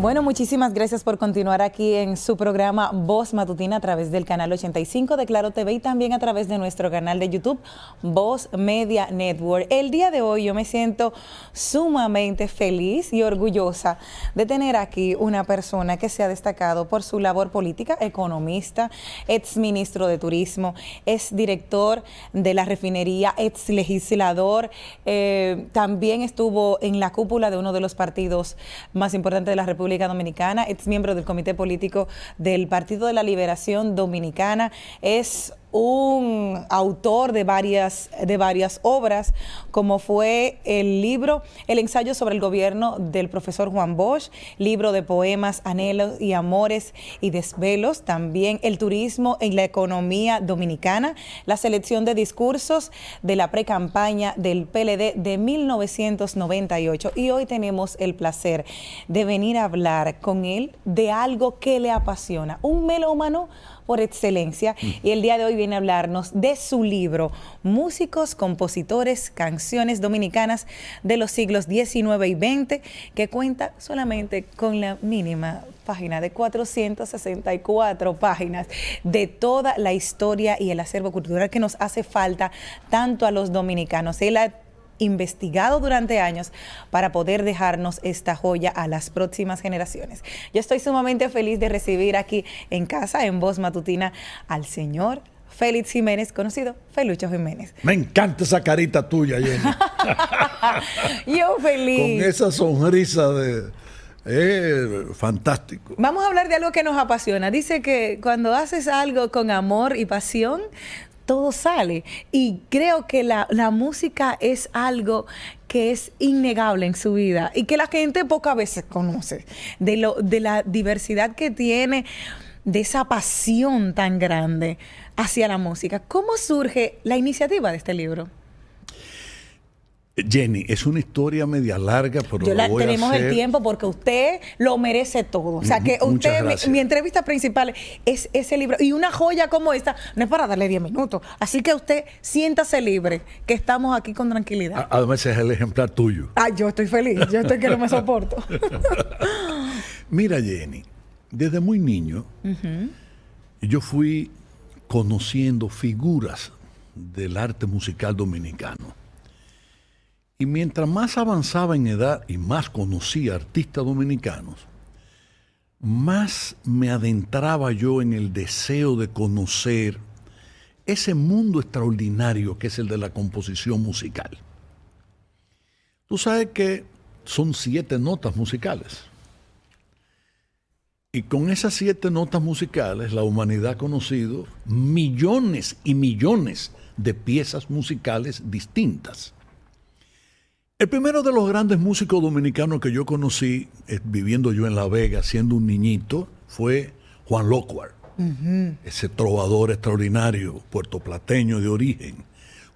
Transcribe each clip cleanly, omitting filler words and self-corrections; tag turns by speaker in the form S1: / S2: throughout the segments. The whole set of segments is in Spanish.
S1: Bueno, muchísimas gracias por continuar aquí en su programa Voz Matutina a través del canal 85 de Claro TV y también a través de nuestro canal de YouTube Voz Media Network. El día de hoy yo me siento sumamente feliz y orgullosa de tener aquí una persona que se ha destacado por su labor política, economista, ex ministro de Turismo, ex director de la refinería, ex legislador, también estuvo en la cúpula de uno de los partidos más importantes de la República Dominicana, ex miembro del comité político del Partido de la Liberación Dominicana, es un autor de varias obras, como fue el libro El ensayo sobre el gobierno del profesor Juan Bosch, libro de poemas, anhelos y amores y desvelos, también El turismo en la economía dominicana, la selección de discursos de la precampaña del PLD de 1998. Y hoy tenemos el placer de venir a hablar con él de algo que le apasiona, un melómano por excelencia, y el día de hoy viene a hablarnos de su libro Músicos, Compositores, Canciones Dominicanas de los siglos XIX y XX, que cuenta solamente con la mínima página de 464 páginas de toda la historia y el acervo cultural que nos hace falta tanto a los dominicanos. Él ha investigado durante años para poder dejarnos esta joya a las próximas generaciones. Yo estoy sumamente feliz de recibir aquí en casa, en Voz Matutina, al señor Félix Jiménez, conocido Felucho Jiménez.
S2: Me encanta esa carita tuya, Jenny.
S1: Yo feliz.
S2: Con esa sonrisa de... fantástico.
S1: Vamos a hablar de algo que nos apasiona. Dice que cuando haces algo con amor y pasión, todo sale, y creo que la música es algo que es innegable en su vida y que la gente pocas veces conoce, de la diversidad que tiene, de esa pasión tan grande hacia la música. ¿Cómo surge la iniciativa de este libro?
S2: Jenny, es una historia media larga, pero
S1: tenemos el tiempo porque usted lo merece todo. O sea, que usted, mi entrevista principal es ese libro. Y una joya como esta no es para darle 10 minutos. Así que usted siéntase libre, que estamos aquí con tranquilidad.
S2: Además, es el ejemplar tuyo.
S1: Yo estoy feliz. Yo estoy que no me soporto.
S2: Mira, Jenny, desde muy niño, yo fui conociendo figuras del arte musical dominicano. Y mientras más avanzaba en edad y más conocía artistas dominicanos, más me adentraba yo en el deseo de conocer ese mundo extraordinario que es el de la composición musical. Tú sabes que son 7 notas musicales. Y con esas 7 notas musicales, la humanidad ha conocido millones y millones de piezas musicales distintas. El primero de los grandes músicos dominicanos que yo conocí, viviendo yo en La Vega, siendo un niñito, fue Juan Lockhart, ese trovador extraordinario, puertoplateño de origen,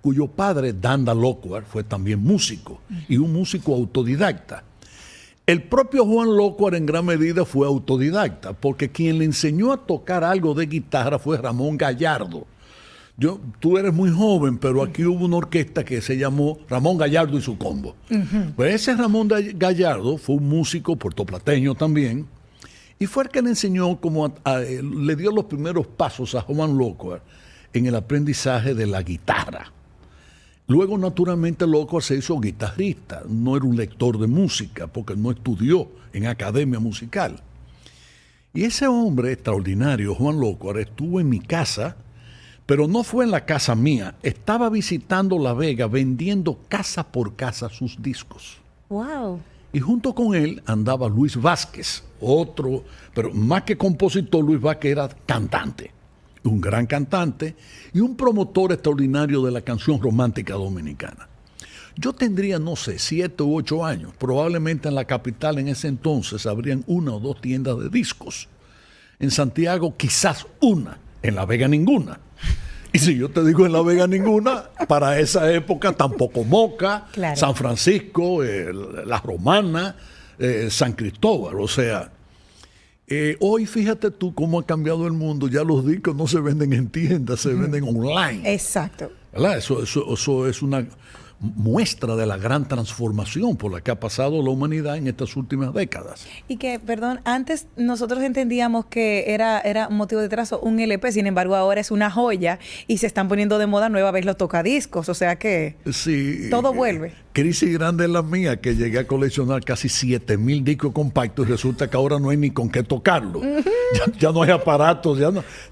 S2: cuyo padre, Danda Lockhart, fue también músico, y un músico autodidacta. El propio Juan Lockhart en gran medida fue autodidacta, porque quien le enseñó a tocar algo de guitarra fue Ramón Gallardo. Tú eres muy joven, pero aquí hubo una orquesta que se llamó Ramón Gallardo y su combo. Pues ese Ramón Gallardo fue un músico puertoplateño también, y fue el que le enseñó, le dio los primeros pasos a Juan Lockhart en el aprendizaje de la guitarra. Luego, naturalmente, Lockhart se hizo guitarrista, no era un lector de música, porque no estudió en academia musical. Y ese hombre extraordinario, Juan Lockhart, estuvo en mi casa, pero no fue en la casa mía. Estaba visitando La Vega, vendiendo casa por casa sus discos.
S1: ¡Wow!
S2: Y junto con él andaba Luis Vázquez, otro, pero más que compositor, Luis Vázquez era cantante. Un gran cantante y un promotor extraordinario de la canción romántica dominicana. Yo tendría, no sé, 7 u 8 años. Probablemente en la capital en ese entonces habrían 1 o 2 tiendas de discos. En Santiago quizás una, en La Vega ninguna. Y si yo te digo en La Vega ninguna, para esa época tampoco Moca, claro. San Francisco, La Romana, San Cristóbal. O sea, hoy fíjate tú cómo ha cambiado el mundo. Ya los discos no se venden en tiendas, se venden online.
S1: Exacto.
S2: ¿Verdad? Eso es muestra de la gran transformación por la que ha pasado la humanidad en estas últimas décadas.
S1: Y que, perdón, antes nosotros entendíamos que era motivo de trazo un LP, sin embargo ahora es una joya y se están poniendo de moda nueva vez los tocadiscos, o sea que
S2: sí,
S1: todo vuelve.
S2: Crisis grande es la mía, que llegué a coleccionar casi 7,000 discos compactos y resulta que ahora no hay ni con qué tocarlo. Ya no hay aparatos,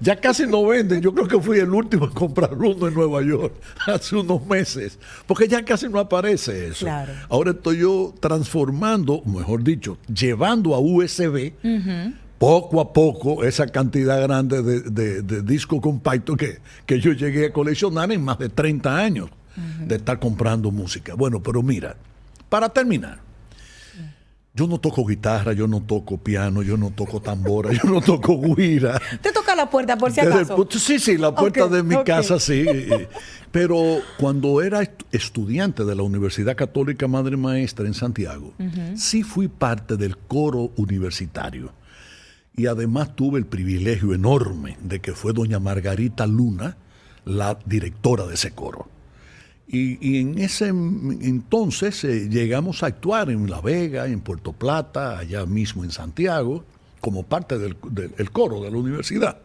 S2: ya casi no venden. Yo creo que fui el último en comprar uno en Nueva York hace unos meses, porque ya casi no aparece eso.
S1: Claro.
S2: Ahora estoy yo transformando, mejor dicho, llevando a USB poco a poco esa cantidad grande de discos compactos que yo llegué a coleccionar en más de 30 años de estar comprando música. Bueno, pero mira, para terminar, yo no toco guitarra, yo no toco piano, yo no toco tambora, yo no toco guira.
S1: ¿Te toca la puerta por si acaso?
S2: Sí, la puerta de mi casa, sí. Pero cuando era estudiante de la Universidad Católica Madre Maestra en Santiago, sí fui parte del coro universitario. Y además tuve el privilegio enorme de que fue doña Margarita Luna la directora de ese coro. Y en ese entonces llegamos a actuar en La Vega, en Puerto Plata, allá mismo en Santiago, como parte del coro de la universidad.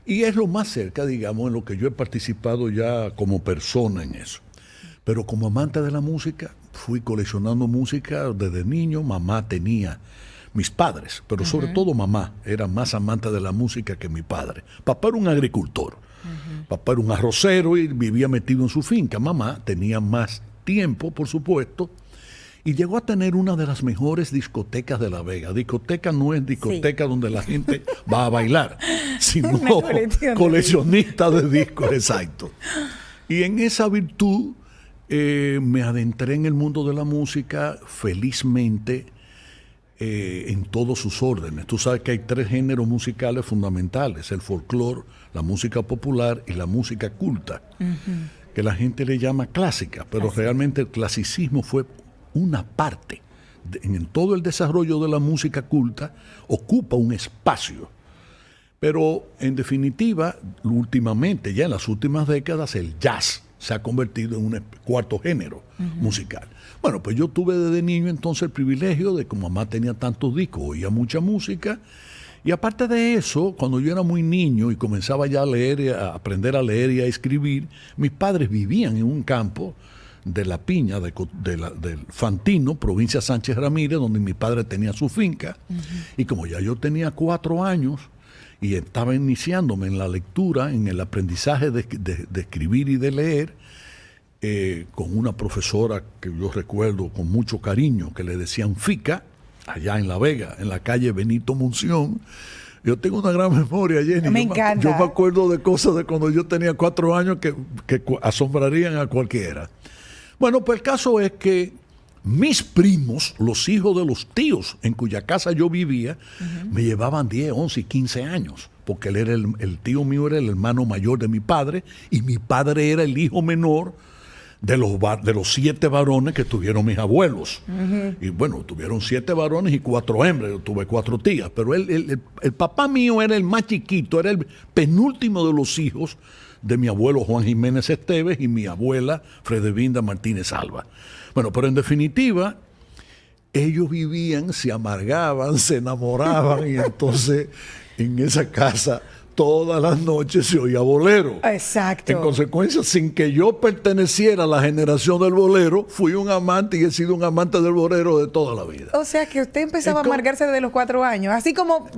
S2: Y es lo más cerca, digamos, en lo que yo he participado ya como persona en eso. Pero como amante de la música, fui coleccionando música desde niño. Mamá tenía, mis padres, pero sobre todo mamá, era más amante de la música que mi padre. Papá era un agricultor. Papá era un arrocero y vivía metido en su finca. Mamá tenía más tiempo, por supuesto, y llegó a tener una de las mejores discotecas de La Vega. Discoteca no es discoteca donde la gente va a bailar, sino coleccionista de discos, exacto. Y en esa virtud me adentré en el mundo de la música felizmente, en todos sus órdenes. Tú sabes que hay 3 géneros musicales fundamentales: el folclore, la música popular y la música culta, que la gente le llama clásica, pero realmente el clasicismo fue una parte. En todo el desarrollo de la música culta ocupa un espacio. Pero en definitiva, últimamente, ya en las últimas décadas, el jazz se ha convertido en un cuarto género musical. Bueno, pues yo tuve desde niño entonces el privilegio de que mamá tenía tantos discos, oía mucha música, y aparte de eso, cuando yo era muy niño y comenzaba ya a leer, a aprender a leer y a escribir, mis padres vivían en un campo de La Piña, del Fantino, provincia Sánchez Ramírez, donde mi padre tenía su finca, y como ya yo tenía 4 años, y estaba iniciándome en la lectura, en el aprendizaje de escribir y de leer, con una profesora que yo recuerdo con mucho cariño, que le decían Fica, allá en La Vega, en la calle Benito Munción. Yo tengo una gran memoria, Jenny.
S1: Me encanta.
S2: Yo me acuerdo de cosas de cuando yo tenía 4 años que asombrarían a cualquiera. Bueno, pues el caso es que mis primos, los hijos de los tíos en cuya casa yo vivía, me llevaban 10, 11 y 15 años, porque él era el tío mío era el hermano mayor de mi padre y mi padre era el hijo menor de los 7 varones que tuvieron mis abuelos. Y bueno, tuvieron 7 varones y 4 hembras. Yo tuve 4 tías, pero el papá mío era el más chiquito, era el penúltimo de los hijos de mi abuelo Juan Jiménez Esteves y mi abuela Fredevinda Martínez Alba. Bueno, pero en definitiva, ellos vivían, se amargaban, se enamoraban y entonces en esa casa todas las noches se oía bolero.
S1: Exacto.
S2: En consecuencia, sin que yo perteneciera a la generación del bolero, fui un amante y he sido un amante del bolero de toda la vida.
S1: O sea que usted empezaba a amargarse desde los 4 años, así como,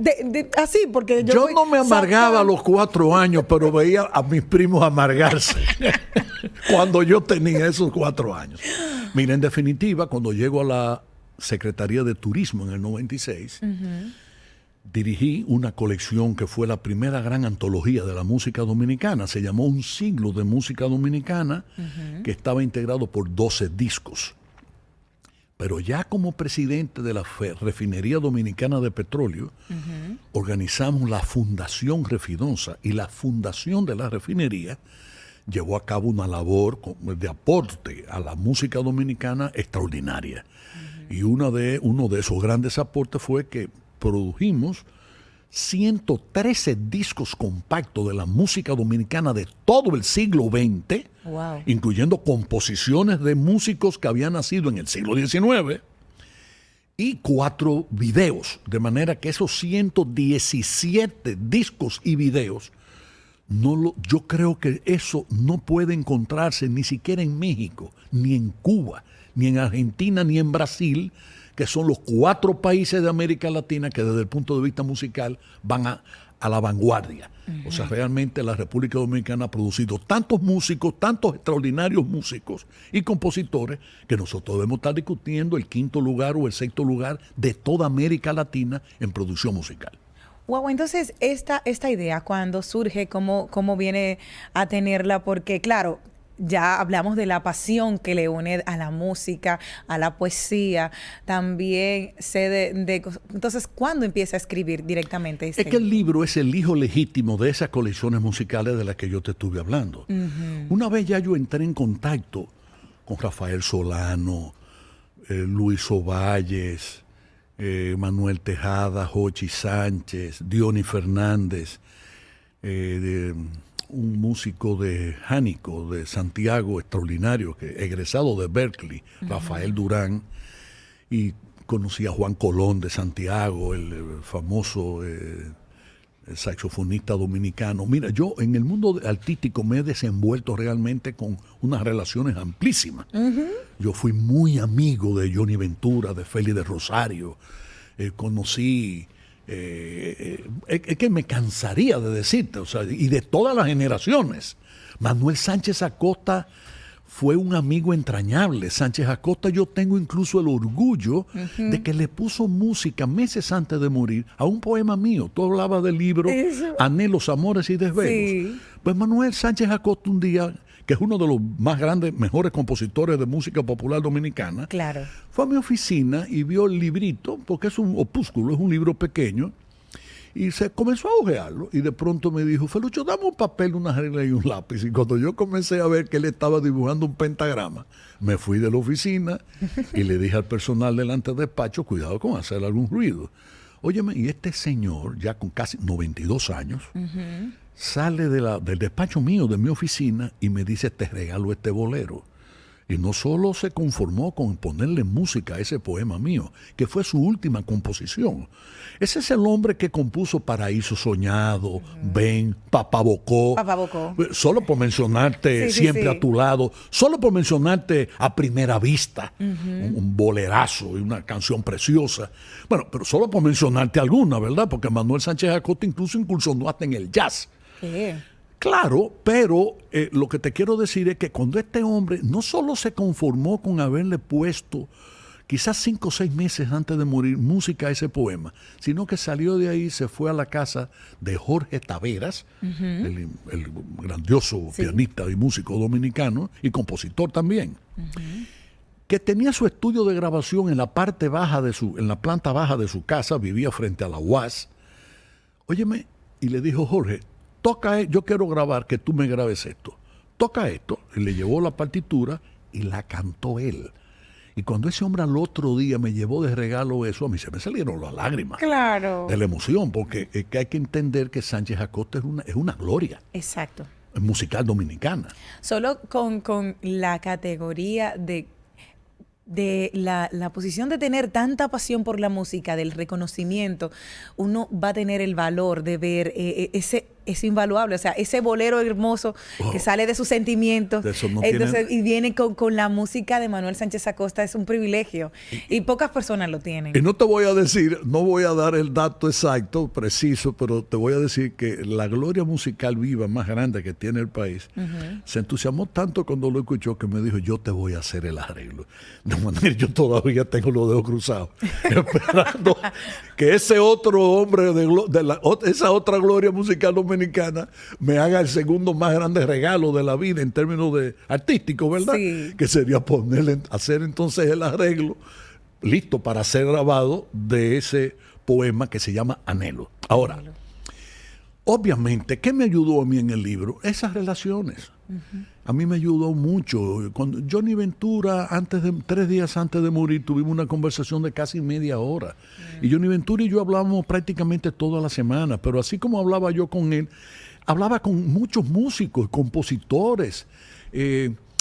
S1: así, porque
S2: yo no me amargaba a los 4 años, pero veía a mis primos amargarse cuando yo tenía esos 4 años. Mira, en definitiva, cuando llego a la Secretaría de Turismo en el 96, dirigí una colección que fue la primera gran antología de la música dominicana. Se llamó Un siglo de música dominicana, que estaba integrado por 12 discos. Pero ya como presidente de la Refinería Dominicana de Petróleo, organizamos la Fundación Refidonza, y la Fundación de la Refinería llevó a cabo una labor de aporte a la música dominicana extraordinaria. Y uno de esos grandes aportes fue que produjimos 113 discos compactos de la música dominicana de todo el siglo XX,
S1: Wow.
S2: incluyendo composiciones de músicos que habían nacido en el siglo XIX, y 4 videos, de manera que esos 117 discos y videos, yo creo que eso no puede encontrarse ni siquiera en México, ni en Cuba, ni en Argentina, ni en Brasil, que son los 4 países de América Latina que desde el punto de vista musical van a la vanguardia. O sea, realmente la República Dominicana ha producido tantos músicos, tantos extraordinarios músicos y compositores, que nosotros debemos estar discutiendo el 5º lugar o el 6º lugar de toda América Latina en producción musical.
S1: Wow, entonces esta idea cuando surge, ¿cómo viene a tenerla? Porque claro, ya hablamos de la pasión que le une a la música, a la poesía, también sé entonces, ¿cuándo empieza a escribir directamente?
S2: Es que el libro es el hijo legítimo de esas colecciones musicales de las que yo te estuve hablando. Una vez ya yo entré en contacto con Rafael Solano, Luis Ovalles, Manuel Tejada, Jochi Sánchez, Diony Fernández, un músico de Jánico, de Santiago, extraordinario, que egresado de Berkeley, Rafael Durán, y conocí a Juan Colón de Santiago, el famoso el saxofonista dominicano. Mira, yo en el mundo artístico me he desenvuelto realmente con unas relaciones amplísimas. Yo fui muy amigo de Johnny Ventura, de Félix de Rosario, conocí... es que me cansaría de decirte, o sea, y de todas las generaciones. Manuel Sánchez Acosta fue un amigo entrañable. Sánchez Acosta, yo tengo incluso el orgullo de que le puso música meses antes de morir a un poema mío. Tú hablabas del libro Anhelos, Amores y Desvelos. Sí. Pues Manuel Sánchez Acosta un día, que es uno de los más grandes, mejores compositores de música popular dominicana,
S1: claro,
S2: fue a mi oficina y vio el librito, porque es un opúsculo, es un libro pequeño, y se comenzó a hojearlo, y de pronto me dijo, Felucho, dame un papel, una regla y un lápiz. Y cuando yo comencé a ver que él estaba dibujando un pentagrama, me fui de la oficina y le dije al personal delante del despacho, cuidado con hacer algún ruido. Óyeme, y este señor, ya con casi 92 años, sale del despacho mío, de mi oficina, y me dice, te regalo este bolero. Y no solo se conformó con ponerle música a ese poema mío, que fue su última composición. Ese es el hombre que compuso Paraíso Soñado, Ven, Papá Bocó. Solo por mencionarte Siempre a tu lado, solo por mencionarte A Primera Vista, un bolerazo y una canción preciosa. Bueno, pero solo por mencionarte alguna, ¿verdad? Porque Manuel Sánchez Acosta incluso incursionó hasta en el jazz. Claro, pero lo que te quiero decir es que cuando este hombre no solo se conformó con haberle puesto quizás 5 o 6 meses antes de morir música a ese poema, sino que salió de ahí, se fue a la casa de Jorge Taveras, el grandioso pianista y músico dominicano y compositor también, que tenía su estudio de grabación en la parte baja en la planta baja de su casa, vivía frente a la UAS. Óyeme, y le dijo, Jorge, toca, yo quiero grabar, que tú me grabes esto. Toca esto. Y le llevó la partitura y la cantó él. Y cuando ese hombre al otro día me llevó de regalo eso, a mí se me salieron las lágrimas.
S1: Claro.
S2: De la emoción, porque es que hay que entender que Sánchez Acosta es una gloria.
S1: Exacto.
S2: Musical dominicana.
S1: Solo con la categoría de la posición de tener tanta pasión por la música, del reconocimiento, uno va a tener el valor de ver es invaluable, o sea, ese bolero hermoso que sale de sus sentimientos, y viene con la música de Manuel Sánchez Acosta, es un privilegio, y pocas personas lo tienen.
S2: Y no te voy a decir, no voy a dar el dato exacto, preciso, pero te voy a decir que la gloria musical viva más grande que tiene el país, se entusiasmó tanto cuando lo escuchó que me dijo, yo te voy a hacer el arreglo. De manera yo todavía tengo los dedos cruzados, esperando que ese otro hombre esa otra gloria musical dominicana me haga el segundo más grande regalo de la vida en términos de artístico, ¿verdad?
S1: Sí.
S2: Que sería hacer entonces el arreglo listo para ser grabado de ese poema que se llama Anhelo. Ahora, obviamente, ¿qué me ayudó a mí en el libro? Esas relaciones. A mí me ayudó mucho. Cuando Johnny Ventura, 3 días antes de morir, tuvimos una conversación de casi media hora. Y Johnny Ventura y yo hablábamos prácticamente toda la semana, pero así como hablaba yo con él, hablaba con muchos músicos, compositores.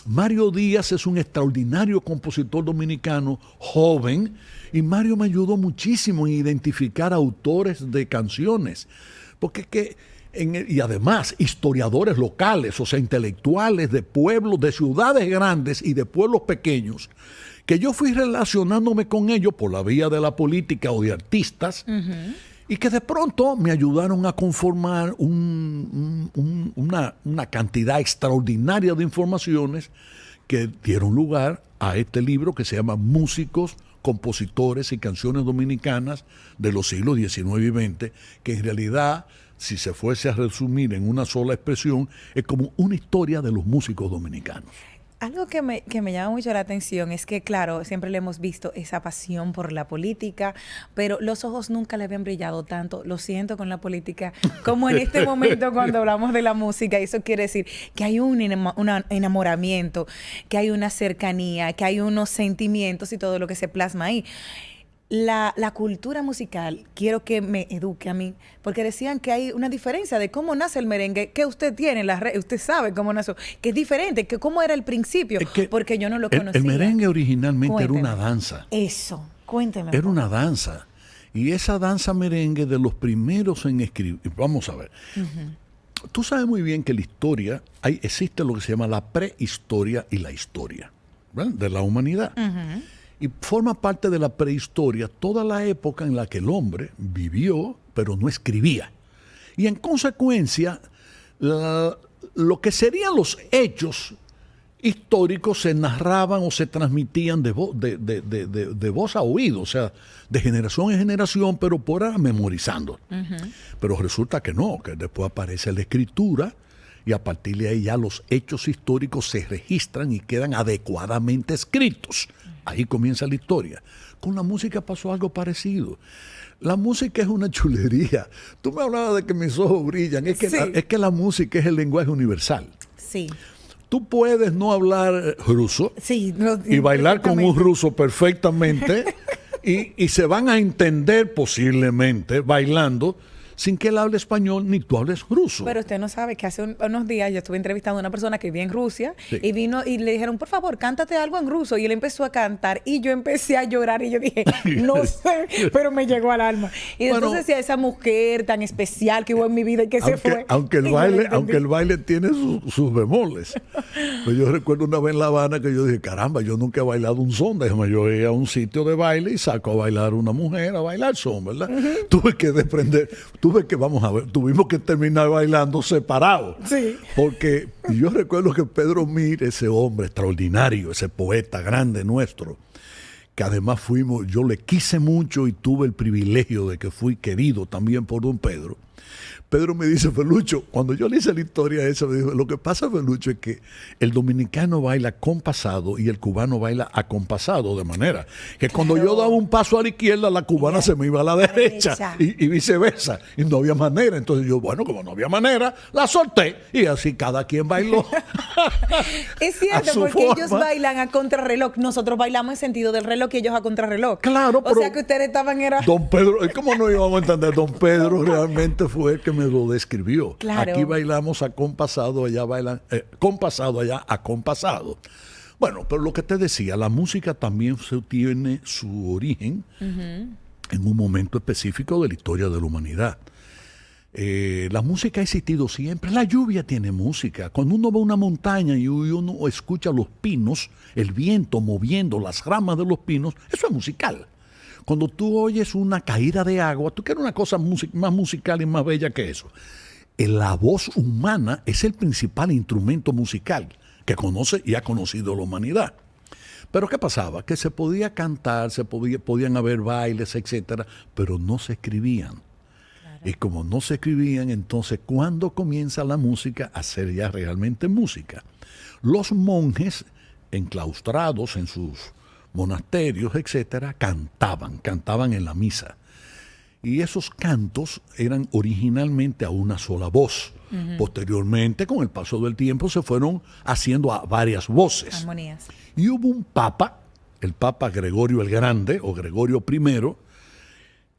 S2: Mario Díaz es un extraordinario compositor dominicano, joven, y Mario me ayudó muchísimo en identificar autores de canciones. Porque y además historiadores locales, o sea, intelectuales de pueblos, de ciudades grandes y de pueblos pequeños, que yo fui relacionándome con ellos por la vía de la política o de artistas, y que de pronto me ayudaron a conformar una cantidad extraordinaria de informaciones que dieron lugar a este libro que se llama Músicos, Compositores y Canciones Dominicanas de los siglos XIX y XX, que en realidad, si se fuese a resumir en una sola expresión, es como una historia de los músicos dominicanos.
S1: Algo que me llama mucho la atención es que, claro, siempre le hemos visto esa pasión por la política, pero los ojos nunca le habían brillado tanto, lo siento, con la política, como en este momento cuando hablamos de la música. Y eso quiere decir que hay un enamoramiento, que hay una cercanía, que hay unos sentimientos y todo lo que se plasma ahí. La cultura musical, quiero que me eduque a mí, porque decían que hay una diferencia de cómo nace el merengue, que usted tiene, usted sabe cómo nació, que es diferente, que cómo era el principio, porque yo no lo conocía.
S2: El merengue originalmente era una danza.
S1: Eso, cuénteme.
S2: Era una danza. Y esa danza merengue de los primeros en escribir, vamos a ver. Tú sabes muy bien que la historia, existe lo que se llama la prehistoria y la historia, ¿verdad?, de la humanidad. Y forma parte de la prehistoria toda la época en la que el hombre vivió, pero no escribía. Y en consecuencia, lo que serían los hechos históricos se narraban o se transmitían de voz a oído, o sea, de generación en generación, pero por ahora memorizando. Pero resulta que no, que después aparece la escritura, y a partir de ahí ya los hechos históricos se registran y quedan adecuadamente escritos. Ahí comienza la historia. Con la música pasó algo parecido. La música es una chulería. Tú me hablabas de que mis ojos brillan. Es que la música es el lenguaje universal.
S1: Sí.
S2: Tú puedes no hablar ruso y bailar con un ruso perfectamente y se van a entender posiblemente bailando sin que él hable español ni tú hables ruso.
S1: Pero usted no sabe que hace unos días yo estuve entrevistando a una persona que vivía en Rusia y vino y le dijeron, por favor, cántate algo en ruso. Y él empezó a cantar y yo empecé a llorar y yo dije, no sé, pero me llegó al alma. Y entonces decía, esa mujer tan especial que hubo en mi vida y que se fue.
S2: Aunque el baile tiene sus bemoles. Pues yo recuerdo una vez en La Habana que yo dije, caramba, yo nunca he bailado un son. Déjame yo ir a un sitio de baile y saco a bailar una mujer, a bailar son, ¿verdad? Tuve que desprender... tuvimos que terminar bailando separados. Sí. Porque yo recuerdo que Pedro Mir, ese hombre extraordinario, ese poeta grande nuestro, que además yo le quise mucho y tuve el privilegio de que fui querido también por don Pedro. Pedro me dice, Felucho, cuando yo le hice la historia esa, me dijo, lo que pasa, Felucho, es que el dominicano baila compasado y el cubano baila acompasado, de manera que cuando yo daba un paso a la izquierda, la cubana se me iba a la derecha y viceversa, y no había manera. Entonces yo, bueno, como no había manera, la solté y así cada quien bailó.
S1: Es cierto, porque ellos bailan a contrarreloj, nosotros bailamos en sentido del reloj y ellos a contrarreloj.
S2: Claro,
S1: o sea que ustedes estaban...
S2: Don Pedro, ¿cómo no íbamos a entender? Don Pedro realmente fue el que me lo describió. Claro. Aquí bailamos acompasado, allá bailan compasado, allá acompasado. Bueno, pero lo que te decía, la música también tiene su origen en un momento específico de la historia de la humanidad. La música ha existido siempre. La lluvia tiene música. Cuando uno va a una montaña y uno escucha los pinos, el viento moviendo las ramas de los pinos, eso es musical. Cuando tú oyes una caída de agua, tú quieres una cosa más musical y más bella que eso. La voz humana es el principal instrumento musical que conoce y ha conocido la humanidad. Pero ¿qué pasaba? Que se podía cantar, podían haber bailes, etcétera, pero no se escribían. Claro. Y como no se escribían, entonces, ¿cuándo comienza la música a ser ya realmente música? Los monjes, enclaustrados en sus monasterios, etcétera, cantaban en la misa. Y esos cantos eran originalmente a una sola voz. Posteriormente, con el paso del tiempo, se fueron haciendo a varias voces.
S1: Armonías.
S2: Y hubo un papa, el Papa Gregorio el Grande, o Gregorio I,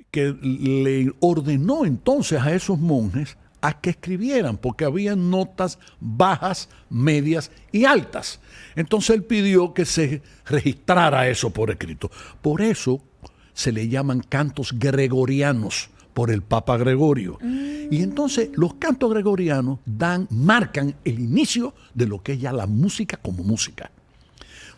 S2: que le ordenó entonces a esos monjes a que escribieran, porque había notas bajas, medias y altas. Entonces él pidió que se registrara eso por escrito. Por eso se le llaman cantos gregorianos, por el Papa Gregorio. Y entonces los cantos gregorianos marcan el inicio de lo que es ya la música como música.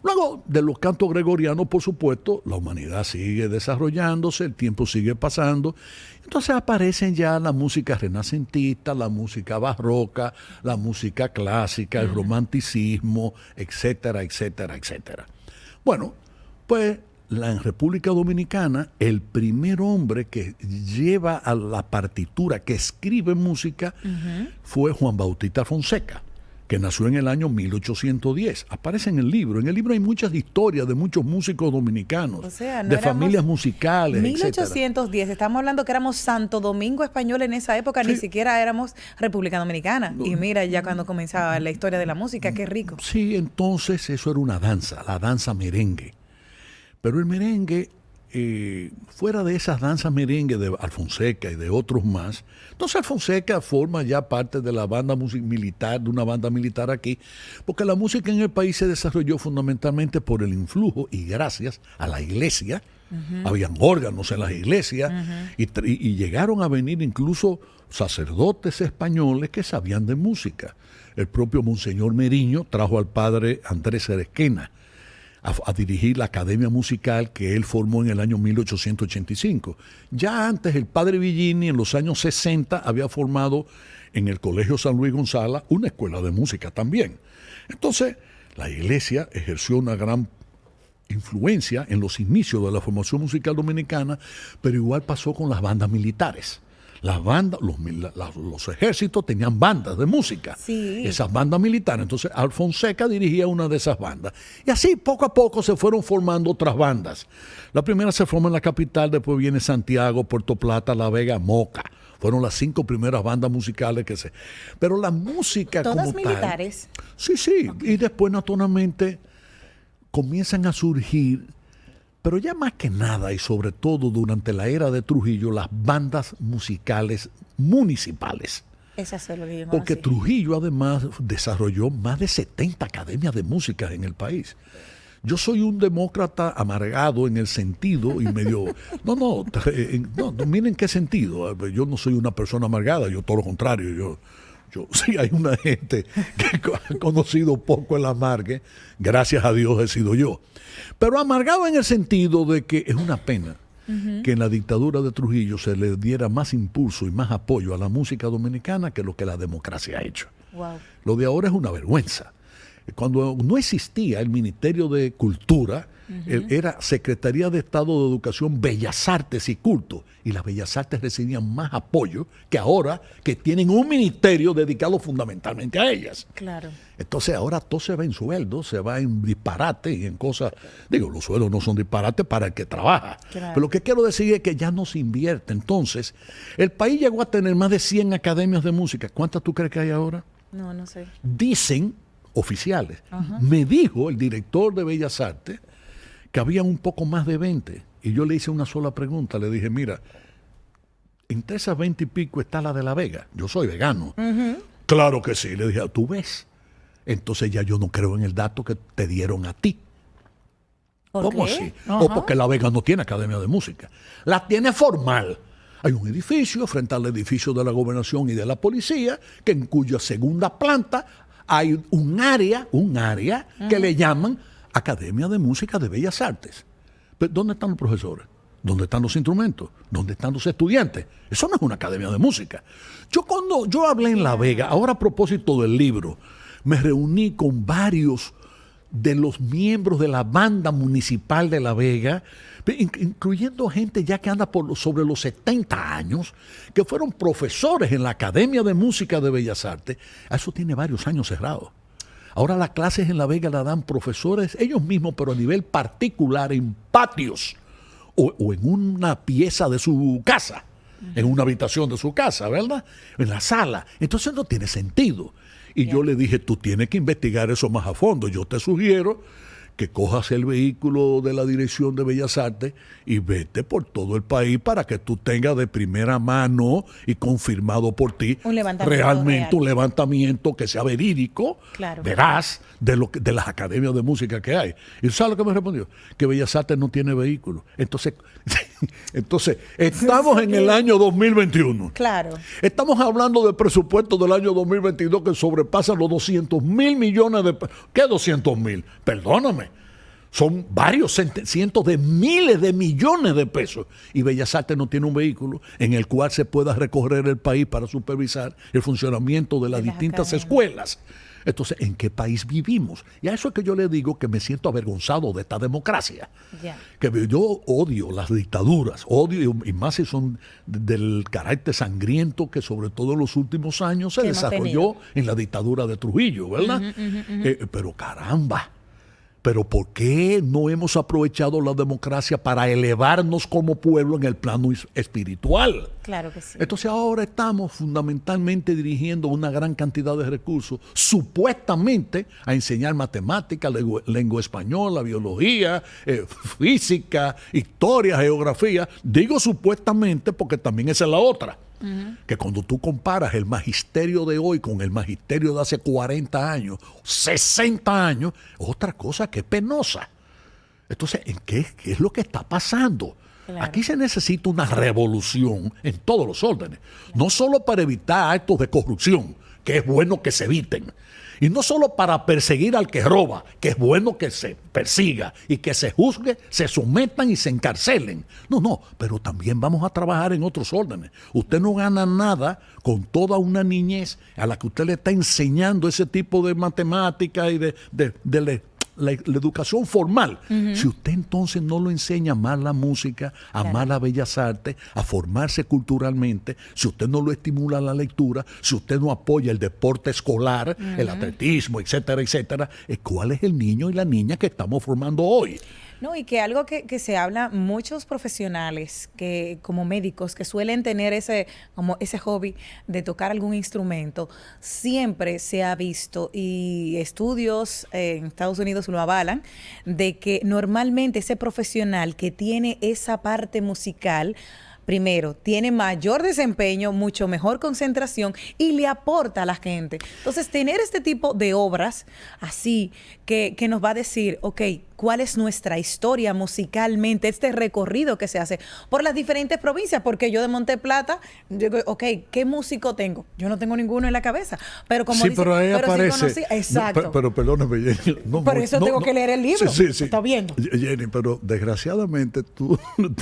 S2: Luego de los cantos gregorianos, por supuesto, la humanidad sigue desarrollándose, el tiempo sigue pasando. Entonces aparecen ya la música renacentista, la música barroca, la música clásica, el romanticismo, etcétera, etcétera, etcétera. Bueno, pues en República Dominicana, el primer hombre que lleva a la partitura, que escribe música, fue Juan Bautista Fonseca, que nació en el año 1810. Aparece en el libro. En el libro hay muchas historias de muchos músicos dominicanos,
S1: o sea, no
S2: de familias musicales,
S1: 1810, etcétera. Estamos hablando que éramos Santo Domingo español en esa época, sí. Ni siquiera éramos República Dominicana. Y mira ya cuando comenzaba la historia de la música, qué rico.
S2: Sí, entonces eso era una danza, la danza merengue. Pero el merengue, fuera de esas danzas merengue de Alfonseca y de otros más, entonces Alfonseca forma ya parte de la banda militar, de una banda militar aquí, porque la música en el país se desarrolló fundamentalmente por el influjo y gracias a la iglesia. Habían órganos en las iglesias y llegaron a venir incluso sacerdotes españoles que sabían de música. El propio Monseñor Meriño trajo al padre Andrés Eresquena a dirigir la academia musical que él formó en el año 1885. Ya antes el padre Villini en los años 60 había formado en el Colegio San Luis Gonzaga una escuela de música también. Entonces la iglesia ejerció una gran influencia en los inicios de la formación musical dominicana, pero igual pasó con las bandas militares. Las bandas, los ejércitos tenían bandas de música, sí. Esas bandas militares. Entonces Alfonseca dirigía una de esas bandas. Y así poco a poco se fueron formando otras bandas. La primera se forma en la capital, después viene Santiago, Puerto Plata, La Vega, Moca. Fueron las 5 primeras bandas musicales que se... Pero la música
S1: ¿todas
S2: como
S1: militares?
S2: Tal, sí. Okay. Y después naturalmente comienzan a surgir... Pero ya más que nada, y sobre todo durante la era de Trujillo, las bandas musicales municipales.
S1: Esas es lo que yo
S2: Porque Trujillo además desarrolló más de 70 academias de música en el país. Yo soy un demócrata amargado en el sentido y medio... No, miren qué sentido. Yo no soy una persona amargada, yo todo lo contrario. Yo sí, hay una gente que ha conocido poco el amargue, gracias a Dios he sido yo. Pero amargado en el sentido de que es una pena que en la dictadura de Trujillo se le diera más impulso y más apoyo a la música dominicana que lo que la democracia ha hecho.
S1: Wow.
S2: Lo de ahora es una vergüenza. Cuando no existía el Ministerio de Cultura, era Secretaría de Estado de Educación, Bellas Artes y Culto. Y las Bellas Artes recibían más apoyo que ahora, que tienen un ministerio dedicado fundamentalmente a ellas.
S1: Claro.
S2: Entonces ahora todo se va en sueldo, se va en disparate y en cosas... Digo, los sueldos no son disparates para el que trabaja. Claro. Pero lo que quiero decir es que ya no se invierte. Entonces, el país llegó a tener más de 100 academias de música. ¿Cuántas tú crees que hay ahora?
S1: No sé.
S2: Dicen oficiales. Me dijo el director de Bellas Artes que había un poco más de 20. Y yo le hice una sola pregunta. Le dije, mira, entre esas 20 y pico está la de La Vega. Yo soy vegano. Claro que sí. Le dije, ¿tú ves? Entonces ya yo no creo en el dato que te dieron a ti. ¿Cómo así? O porque La Vega no tiene academia de música. La tiene formal. Hay un edificio frente al edificio de la gobernación y de la policía, que en cuya segunda planta hay un área que le llaman Academia de Música de Bellas Artes. ¿Pero dónde están los profesores? ¿Dónde están los instrumentos? ¿Dónde están los estudiantes? Eso no es una academia de música. Cuando yo hablé en La Vega, ahora a propósito del libro, me reuní con varios de los miembros de la banda municipal de La Vega, incluyendo gente ya que anda sobre los 70 años, que fueron profesores en la Academia de Música de Bellas Artes. Eso tiene varios años cerrado. Ahora las clases en La Vega las dan profesores ellos mismos, pero a nivel particular, en patios o en una pieza de su casa. en una habitación de su casa, ¿verdad? En la sala. Entonces no tiene sentido. Y yo le dije, tú tienes que investigar eso más a fondo. Yo te sugiero que cojas el vehículo de la Dirección de Bellas Artes y vete por todo el país para que tú tengas de primera mano y confirmado por ti realmente un levantamiento que sea verídico, veraz, de las academias de música que hay. ¿Y sabes lo que me respondió? Que Bellas Artes no tiene vehículo. Entonces estamos en el año 2021.
S1: Claro.
S2: Estamos hablando del presupuesto del año 2022 que sobrepasa los 200.000 millones de pesos. ¿Qué 200.000? Perdóname. Son varios cientos de miles de millones de pesos. Y Bellas Artes no tiene un vehículo en el cual se pueda recorrer el país para supervisar el funcionamiento de las distintas escuelas. Entonces, ¿en qué país vivimos? Y a eso es que yo le digo que me siento avergonzado de esta democracia. Que yo odio las dictaduras, odio, y más si son del carácter sangriento que sobre todo en los últimos años se desarrolló en la dictadura de Trujillo, ¿verdad? Pero caramba. Pero ¿por qué no hemos aprovechado la democracia para elevarnos como pueblo en el plano espiritual?
S1: Claro que sí.
S2: Entonces ahora estamos fundamentalmente dirigiendo una gran cantidad de recursos, supuestamente a enseñar matemáticas, lengua española, biología, física, historia, geografía. Digo supuestamente porque también esa es la otra. Que cuando tú comparas el magisterio de hoy con el magisterio de hace 40 años, 60 años, es otra cosa que es penosa. Entonces, ¿qué es lo que está pasando? Claro. Aquí se necesita una revolución en todos los órdenes, no solo para evitar actos de corrupción, que es bueno que se eviten, y no solo para perseguir al que roba, que es bueno que se persiga y que se juzgue, se sometan y se encarcelen. No, pero también vamos a trabajar en otros órdenes. Usted no gana nada con toda una niñez a la que usted le está enseñando ese tipo de matemática y de la educación formal. Si usted entonces no lo enseña a amar la música, a amar las bellas artes, a formarse culturalmente, si usted no lo estimula a la lectura, si usted no apoya el deporte escolar, el atletismo, etcétera, etcétera, ¿cuál es el niño y la niña que estamos formando hoy?
S1: No, y que algo que se habla, muchos profesionales que como médicos que suelen tener ese hobby de tocar algún instrumento, siempre se ha visto, y estudios en Estados Unidos lo avalan, de que normalmente ese profesional que tiene esa parte musical, primero, tiene mayor desempeño, mucho mejor concentración y le aporta a la gente. Entonces, tener este tipo de obras así que nos va a decir, ok, cuál es nuestra historia musicalmente, este recorrido que se hace por las diferentes provincias, porque yo de Monteplata, digo, ok, ¿qué músico tengo? Yo no tengo ninguno en la cabeza, pero como
S2: sí,
S1: dice,
S2: pero ahí aparece.
S1: Sí conocí, exacto.
S2: No, pero perdóname, Jenny.
S1: Por eso tengo que leer el libro.
S2: Sí.
S1: ¿Está viendo?
S2: Jenny, pero desgraciadamente tú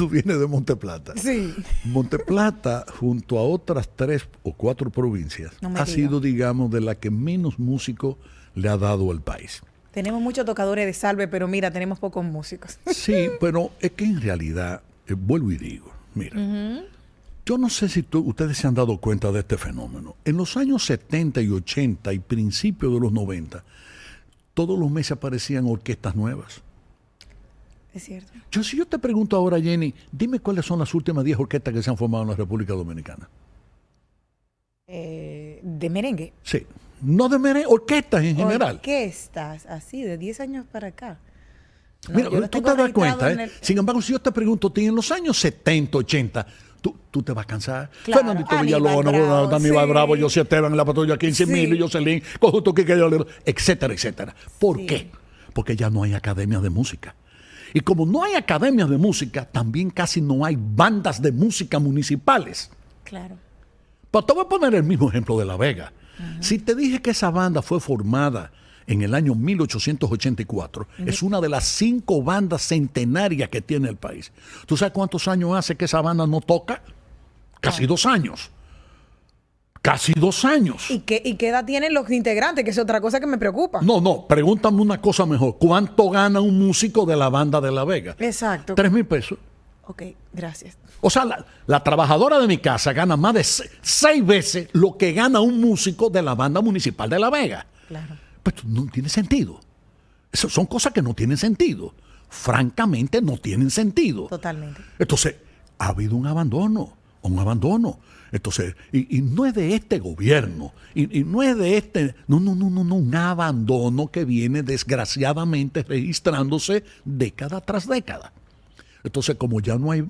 S2: vienes de Monteplata.
S1: Sí.
S2: Monteplata, junto a otras 3 o 4 provincias, ha sido, digamos, de la que menos músicos le ha dado al país.
S1: Tenemos muchos tocadores de salve, pero mira, tenemos pocos músicos.
S2: Sí, pero es que en realidad, vuelvo y digo, mira, yo no sé si ustedes se han dado cuenta de este fenómeno. En los años 70 y 80 y principios de los 90, todos los meses aparecían orquestas nuevas.
S1: Es cierto.
S2: Si yo te pregunto ahora, Jenny, dime cuáles son las últimas 10 orquestas que se han formado en la República Dominicana.
S1: ¿De merengue?
S2: Sí. No de merengue, orquestas en general.
S1: Orquestas, así, de 10 años para acá.
S2: No, mira, tú te das cuenta, Sin embargo, si yo te pregunto, en los años 70, 80, tú te vas a cansar.
S1: Claro,
S2: Fernandito Villalona, Aníbal Bravo, José Esteban, La Patrulla 15.000, Jocelyn, Conjunto Quique, etcétera, etcétera. ¿Por qué? Porque ya no hay academias de música. Y como no hay academias de música, también casi no hay bandas de música municipales.
S1: Claro.
S2: Pero te voy a poner el mismo ejemplo de La Vega. Si te dije que esa banda fue formada en el año 1884, es una de las 5 bandas centenarias que tiene el país. ¿Tú sabes cuántos años hace que esa banda no toca? Casi 2 años. Casi 2 años.
S1: ¿Y qué edad tienen los integrantes? Que es otra cosa que me preocupa.
S2: No, pregúntame una cosa mejor. ¿Cuánto gana un músico de la banda de La Vega?
S1: Exacto.
S2: 3,000 pesos.
S1: Ok, gracias.
S2: O sea, la trabajadora de mi casa gana más de 6 veces lo que gana un músico de la banda municipal de La Vega.
S1: Claro.
S2: Pero no tiene sentido. Eso son cosas que no tienen sentido. Francamente, no tienen sentido.
S1: Totalmente.
S2: Entonces, ha habido un abandono. un abandono. Entonces, y no es de este gobierno, y no es de este, no, un abandono que viene desgraciadamente registrándose década tras década. Entonces, como ya no hay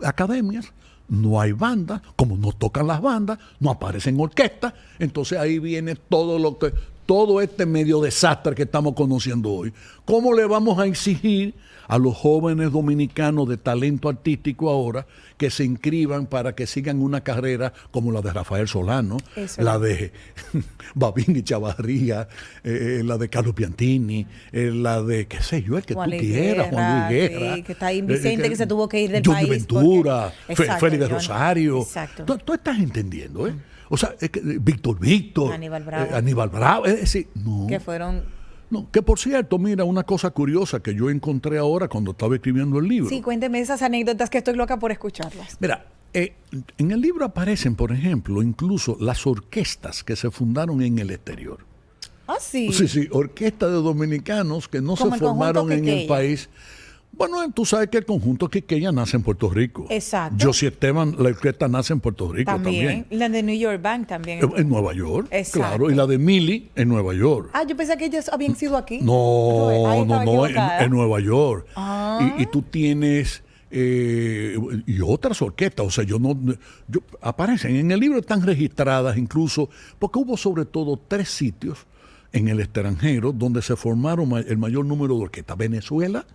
S2: academias, no hay bandas, como no tocan las bandas, no aparecen orquestas, entonces ahí viene todo este medio desastre que estamos conociendo hoy. ¿Cómo le vamos a exigir a los jóvenes dominicanos de talento artístico ahora que se inscriban para que sigan una carrera como la de Rafael Solano, la de Babín y Chavarría, la de Carlos Piantini, la de, qué sé yo, el que Juan tú quieras, Juan Luis Guerra.
S1: Sí, que está ahí Vicente, que se tuvo que ir del
S2: Johnny
S1: país.
S2: Ventura,
S1: Porque...
S2: Félix de Rosario.
S1: Exacto.
S2: Tú estás entendiendo, ¿eh? O sea, es que Víctor, Aníbal Bravo, es decir, no.
S1: Que fueron...
S2: No, que por cierto, mira, una cosa curiosa que yo encontré ahora cuando estaba escribiendo el libro.
S1: Sí, cuénteme esas anécdotas que estoy loca por escucharlas.
S2: Mira, en el libro aparecen, por ejemplo, incluso las orquestas que se fundaron en el exterior.
S1: Ah, sí.
S2: Sí, orquestas de dominicanos que no se formaron en el país. Bueno, tú sabes que el conjunto Quiqueya nace en Puerto Rico.
S1: Exacto.
S2: José Esteban, la orquesta nace en Puerto Rico también.
S1: La de New York Bank también.
S2: En Nueva York,
S1: exacto.
S2: Claro. Y la de Mili en Nueva York.
S1: Ah, yo pensé que ellos habían sido aquí.
S2: No, en Nueva York. Ah. Y tú tienes... y otras orquestas, o sea, aparecen en el libro, están registradas incluso, porque hubo sobre todo 3 sitios en el extranjero donde se formaron el mayor número de orquestas. Venezuela.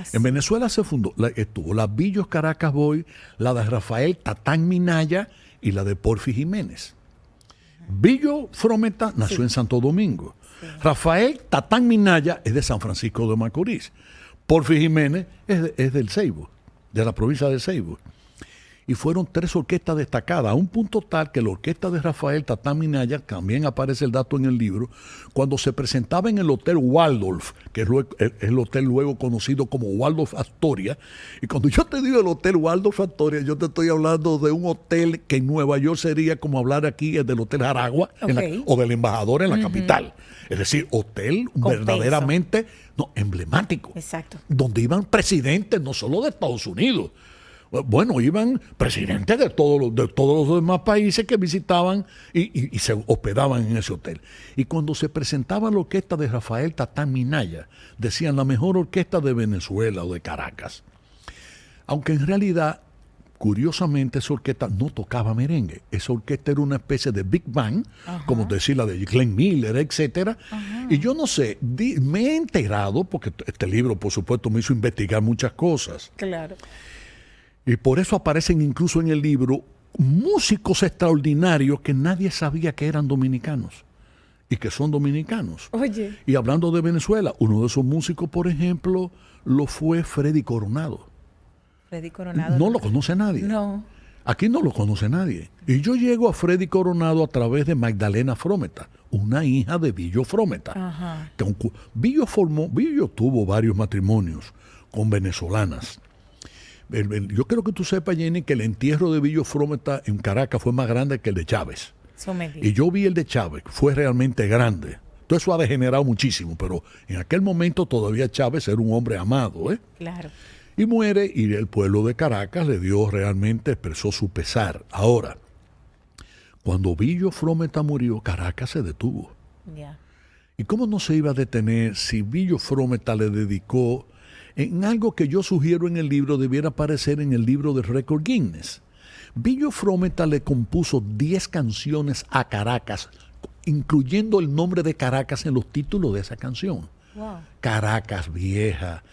S2: Sí. En Venezuela se fundó, estuvo la Billos Caracas Boy, la de Rafael Tatán Minaya y la de Porfi Jiménez. Billo Frometa nació en Santo Domingo. Sí. Rafael Tatán Minaya es de San Francisco de Macorís. Porfi Jiménez es del Ceibo, de la provincia de Ceibo. Y fueron 3 orquestas destacadas, a un punto tal que la orquesta de Rafael Tatán Minaya, también aparece el dato en el libro, cuando se presentaba en el Hotel Waldorf, que es el hotel luego conocido como Waldorf Astoria, y cuando yo te digo el Hotel Waldorf Astoria, yo te estoy hablando de un hotel que en Nueva York sería como hablar aquí del Hotel Aragua, o del Embajador en la capital. Es decir, hotel verdaderamente emblemático.
S1: Exacto.
S2: Donde iban presidentes no solo de Estados Unidos, bueno, iban presidentes de todos los demás países que visitaban y se hospedaban en ese hotel. Y cuando se presentaba la orquesta de Rafael Tatán Minaya, decían la mejor orquesta de Venezuela o de Caracas. Aunque en realidad, curiosamente, esa orquesta no tocaba merengue. Esa orquesta era una especie de Big Band, como decir la de Glenn Miller, etcétera. Y yo no sé, me he enterado, porque este libro, por supuesto, me hizo investigar muchas cosas.
S1: Claro.
S2: Y por eso aparecen incluso en el libro músicos extraordinarios que nadie sabía que eran dominicanos y que son dominicanos.
S1: Oye.
S2: Y hablando de Venezuela, uno de esos músicos, por ejemplo, lo fue Freddy Coronado.
S1: Freddy Coronado.
S2: No lo conoce nadie.
S1: No.
S2: Aquí no lo conoce nadie. Y yo llego a Freddy Coronado a través de Magdalena Frometa, una hija de Billo Frometa.
S1: Ajá.
S2: Billo tuvo varios matrimonios con venezolanas. Yo creo que tú sepas, Jenny, que el entierro de Billo Frometa en Caracas fue más grande que el de Chávez. Y yo vi el de Chávez, fue realmente grande. Todo eso ha degenerado muchísimo, pero en aquel momento todavía Chávez era un hombre amado, ¿eh?
S1: Claro.
S2: Y muere, y el pueblo de Caracas expresó su pesar. Ahora, cuando Billo Frometa murió, Caracas se detuvo.
S1: Yeah.
S2: ¿Y cómo no se iba a detener si Billo Frometa le dedicó en algo que yo sugiero en el libro debiera aparecer en el libro de Récord Guinness? Billo Frometa le compuso 10 canciones a Caracas, incluyendo el nombre de Caracas en los títulos de esa canción.
S1: Wow.
S2: Caracas vieja,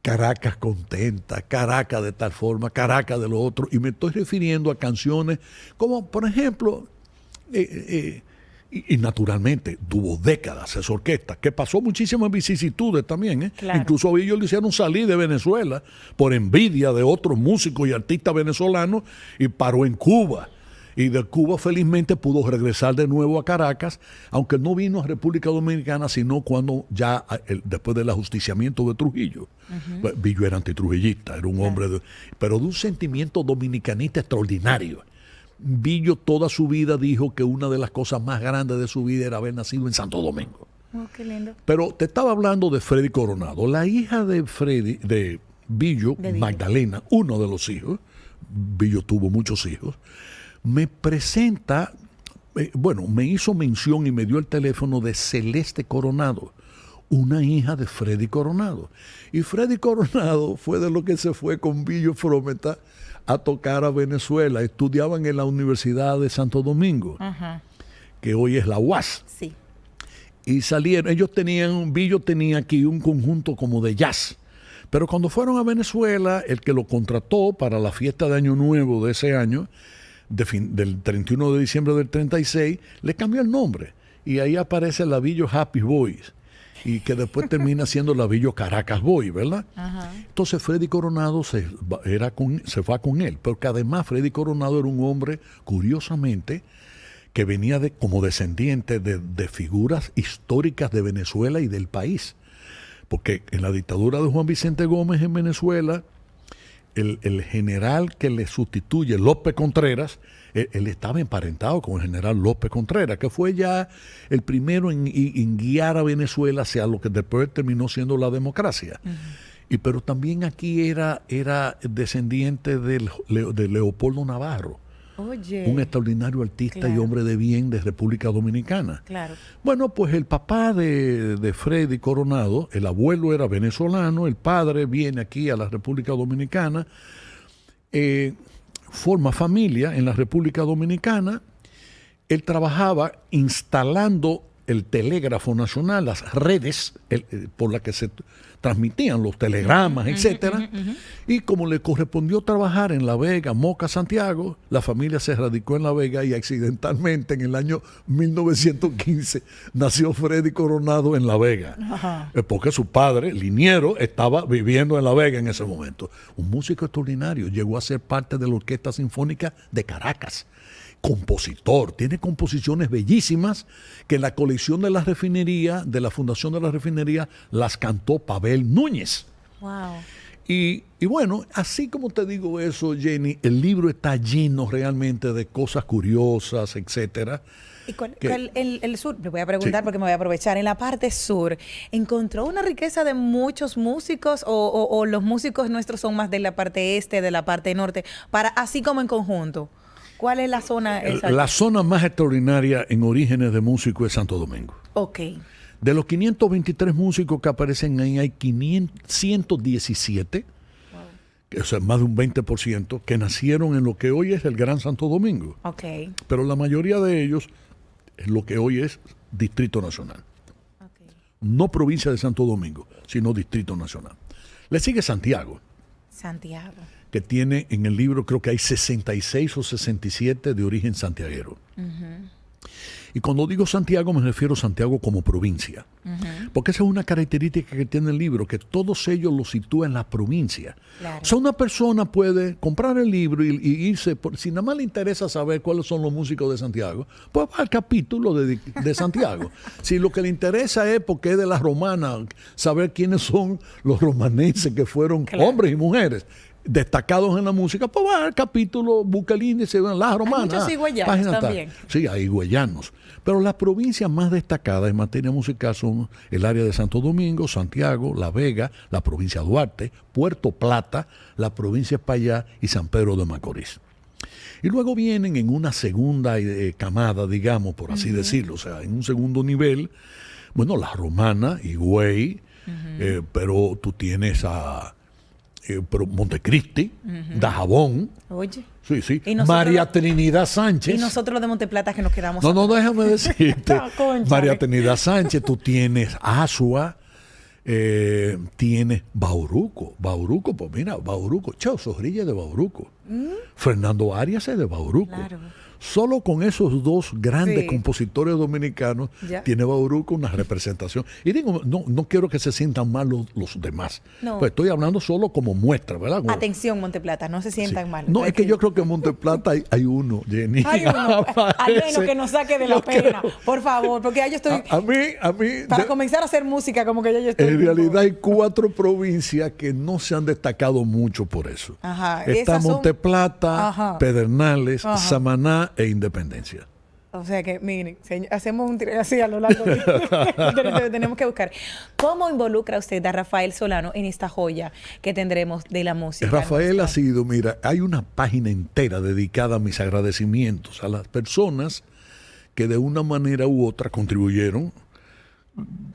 S2: Caracas contenta, Caracas de tal forma, Caracas de lo otro. Y me estoy refiriendo a canciones como, por ejemplo, y naturalmente tuvo décadas esa orquesta, que pasó muchísimas vicisitudes también. Claro. Incluso a ellos le hicieron salir de Venezuela por envidia de otros músicos y artistas venezolanos y paró en Cuba. Y de Cuba felizmente pudo regresar de nuevo a Caracas, aunque no vino a República Dominicana, sino cuando ya después del ajusticiamiento de Trujillo. Billo era antitrujillista, era un hombre pero de un sentimiento dominicanista extraordinario. Billo toda su vida dijo que una de las cosas más grandes de su vida era haber nacido en Santo Domingo.
S1: Oh, qué lindo.
S2: Pero te estaba hablando de Freddy Coronado. La hija de Billo, Magdalena, uno de los hijos, Billo tuvo muchos hijos, me presenta, me hizo mención y me dio el teléfono de Celeste Coronado, una hija de Freddy Coronado. Y Freddy Coronado fue de lo que se fue con Billo Frometa a tocar a Venezuela. Estudiaban en la Universidad de Santo Domingo, que hoy es la UAS.
S1: Sí.
S2: Y salieron, Billo tenía aquí un conjunto como de jazz. Pero cuando fueron a Venezuela, el que lo contrató para la fiesta de Año Nuevo de ese año, del 31 de diciembre del 36, le cambió el nombre. Y ahí aparece la Billo Happy Boys. Y que después termina siendo la Billo Caracas Boy, ¿verdad? Ajá. Entonces Freddy Coronado se va con él, pero que además Freddy Coronado era un hombre, curiosamente, que venía como descendiente de figuras históricas de Venezuela y del país. Porque en la dictadura de Juan Vicente Gómez en Venezuela, el general que le sustituye, López Contreras, él estaba emparentado con el general López Contreras, que fue ya el primero en guiar a Venezuela hacia lo que después terminó siendo la democracia. Pero también aquí era descendiente de Leopoldo Navarro.
S1: Oye,
S2: un extraordinario artista, claro, y hombre de bien de República Dominicana.
S1: Claro.
S2: Bueno, pues el papá de Freddy Coronado, el abuelo era venezolano, el padre viene aquí a la República Dominicana, forma familia en la República Dominicana. Él trabajaba instalando el telégrafo nacional, las redes por las que se transmitían los telegramas, etcétera. Y como le correspondió trabajar en La Vega, Moca, Santiago, la familia se radicó en La Vega y accidentalmente en el año 1915 nació Freddy Coronado en La Vega. Ajá. Porque su padre, Liniero, estaba viviendo en La Vega en ese momento. Un músico extraordinario, llegó a ser parte de la Orquesta Sinfónica de Caracas. Compositor, tiene composiciones bellísimas que en la colección de la refinería, de la Fundación de la Refinería, las cantó Pavel Núñez.
S1: Wow.
S2: Y bueno, así como te digo eso, Jenny, el libro está lleno realmente de cosas curiosas, etcétera.
S1: ¿Y cuál el sur? Le voy a preguntar, sí, porque me voy a aprovechar. En la parte sur, ¿encontró una riqueza de muchos músicos o los músicos nuestros son más de la parte este, de la parte norte, así como en conjunto? ¿Cuál es la zona exacta? La zona más extraordinaria en orígenes de músicos es Santo Domingo. Ok.
S2: De los 523 músicos que aparecen ahí, hay 117, wow, o sea, más de un 20%, que nacieron en lo que hoy es el Gran Santo Domingo.
S1: Ok.
S2: Pero la mayoría de ellos es lo que hoy es Distrito Nacional. Okay. No provincia de Santo Domingo, sino Distrito Nacional. Le sigue Santiago.
S1: Santiago.
S2: Que tiene en el libro, creo que hay 66 o 67 de origen santiaguero. Y cuando digo Santiago, me refiero a Santiago como provincia. Porque esa es una característica que tiene el libro, que todos ellos lo sitúan en la provincia. Claro. O sea, una persona puede comprar el libro y irse, si nada más le interesa saber cuáles son los músicos de Santiago, pues va al capítulo de Santiago. Si lo que le interesa es, porque es de la romana, saber quiénes son los romanenses que fueron, claro, hombres y mujeres destacados en la música, pues va al capítulo, busca el índice, la romana.
S1: Hay muchos higüeyanos también.
S2: Sí, hay higüeyanos. Pero las provincias más destacadas en materia musical son el área de Santo Domingo, Santiago, La Vega, la provincia de Duarte, Puerto Plata, la provincia de Espaillat y San Pedro de Macorís. Y luego vienen en una segunda camada, digamos, por así decirlo, o sea, en un segundo nivel, bueno, la romana, Higüey, pero tú tienes pero Montecristi, Dajabón.
S1: Oye.
S2: Sí, sí. María Trinidad Sánchez.
S1: Y nosotros los de Monteplata que nos quedamos.
S2: No, déjame decirte. María Trinidad Sánchez, tú tienes Asua, tienes Bauruco, pues mira, Bauruco, Cheo Zorrilla de Bauruco. Fernando Arias es de Bauruco. Claro. Solo con esos dos grandes compositores dominicanos tiene Bauruco una representación. Y digo, no quiero que se sientan mal los demás. No. Pues estoy hablando solo como muestra, ¿verdad? Como,
S1: atención, Monteplata, no se sientan mal.
S2: No, es que yo creo que en Monteplata hay uno, Jenny.
S1: Hay uno. Al menos que nos saque de la pena, por favor, porque ya yo estoy...
S2: A mí
S1: para comenzar a hacer música, como que ya yo estoy...
S2: En realidad hay 4 provincias que no se han destacado mucho por eso.
S1: Ajá.
S2: Está Monteplata, Pedernales, Samaná e Independencia.
S1: O sea que, miren, hacemos un tiro así a lo largo tenemos que buscar. ¿Cómo involucra usted a Rafael Solano en esta joya que tendremos de la música?
S2: Rafael ha sido, mira, hay una página entera dedicada a mis agradecimientos a las personas que de una manera u otra contribuyeron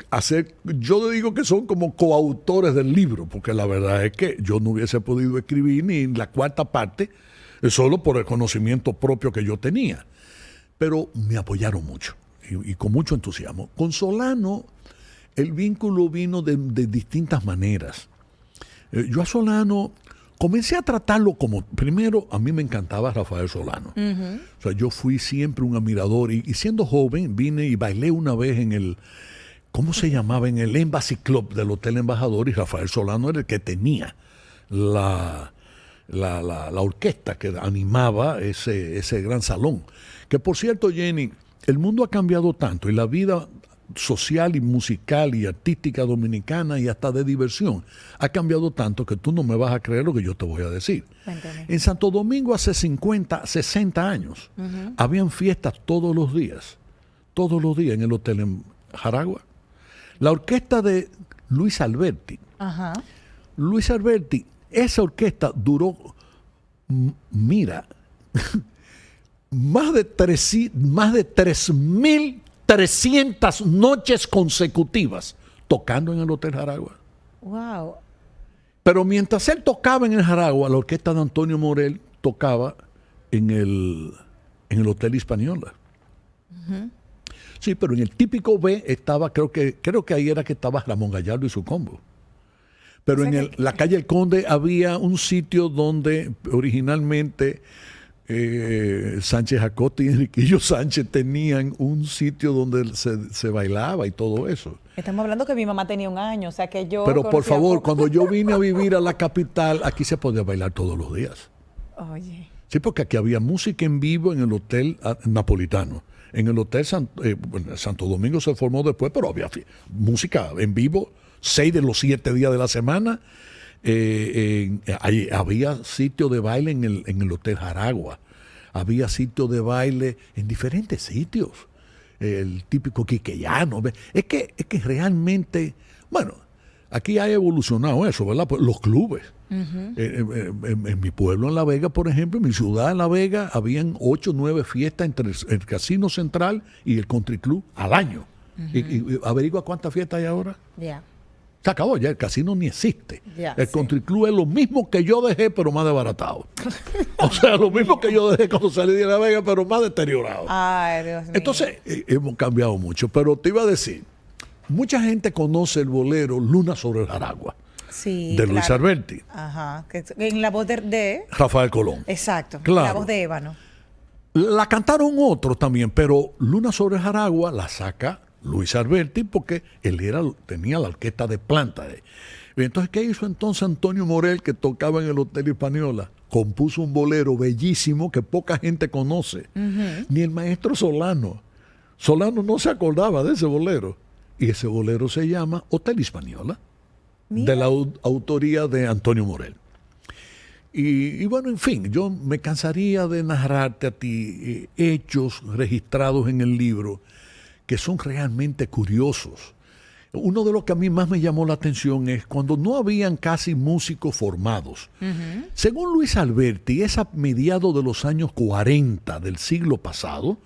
S2: a hacer, yo digo que son como coautores del libro, porque la verdad es que yo no hubiese podido escribir ni en la cuarta parte, solo por el conocimiento propio que yo tenía. Pero me apoyaron mucho y con mucho entusiasmo. Con Solano, el vínculo vino de distintas maneras. Yo a Solano comencé a tratarlo como, primero, a mí me encantaba Rafael Solano. O sea, yo fui siempre un admirador y siendo joven vine y bailé una vez en el, ¿cómo se llamaba? En el Embassy Club del Hotel Embajador, y Rafael Solano era el que tenía la orquesta que animaba ese gran salón. Que por cierto, Jenny, el mundo ha cambiado tanto y la vida social y musical y artística dominicana y hasta de diversión ha cambiado tanto que tú no me vas a creer lo que yo te voy a decir.
S1: Cuéntame.
S2: En Santo Domingo hace 50, 60 años habían fiestas todos los días en el hotel en Jaragua. La orquesta de Luis Alberti.
S1: Ajá.
S2: Luis Alberti, esa orquesta duró, mira, más de 3.300 noches consecutivas tocando en el Hotel Jaragua.
S1: Wow.
S2: Pero mientras él tocaba en el Jaragua, la orquesta de Antonio Morel tocaba en el Hotel Hispaniola. Sí, pero en el típico B estaba, creo que ahí era que estaba Ramón Gallardo y su combo. Pero en la calle El Conde había un sitio donde originalmente Sánchez Acosta y Enriquillo Sánchez tenían un sitio donde se bailaba y todo eso.
S1: Estamos hablando que mi mamá tenía un año, o sea que yo...
S2: Pero por favor, cuando yo vine a vivir a la capital, aquí se podía bailar todos los días.
S1: Oye.
S2: Sí, porque aquí había música en vivo en el Hotel Napolitano. En el Hotel Santo Domingo se formó después, pero había música en vivo 6 de los 7 días de la semana. Había sitio de baile en el Hotel Jaragua. Había sitio de baile en diferentes sitios. El típico quiqueyano. Es que realmente, bueno, aquí ha evolucionado eso, ¿verdad? Pues los clubes. En mi pueblo, en La Vega, por ejemplo, en mi ciudad, en La Vega, habían 8 o 9 fiestas entre el Casino Central y el Country Club al año. Y averigua cuántas fiestas hay ahora.
S1: Ya.
S2: Se acabó ya, el casino ni existe.
S1: Ya,
S2: el Country Club es lo mismo que yo dejé, pero más desbaratado. O sea, lo mismo que yo dejé cuando salí de La Vega, pero más deteriorado.
S1: Ay, Dios mío.
S2: Entonces, hemos cambiado mucho. Pero te iba a decir, mucha gente conoce el bolero Luna sobre el Jaragua.
S1: Sí,
S2: de Luis Alberti.
S1: Ajá. Que en la voz de
S2: Rafael Colón.
S1: Exacto.
S2: Claro.
S1: La voz de Ébano.
S2: La cantaron otros también, pero Luna sobre el Jaragua la saca Luis Alberti porque él tenía la orquesta de planta. Entonces, ¿qué hizo entonces Antonio Morel, que tocaba en el Hotel Hispaniola? Compuso un bolero bellísimo que poca gente conoce. Ni el maestro Solano. Solano no se acordaba de ese bolero. Y ese bolero se llama Hotel Hispaniola. Mira. De la autoría de Antonio Morel. Y bueno, en fin, yo me cansaría de narrarte a ti hechos registrados en el libro que son realmente curiosos. Uno de los que a mí más me llamó la atención es cuando no habían casi músicos formados. Según Luis Alberti, es a mediados de los años 40 del siglo pasado.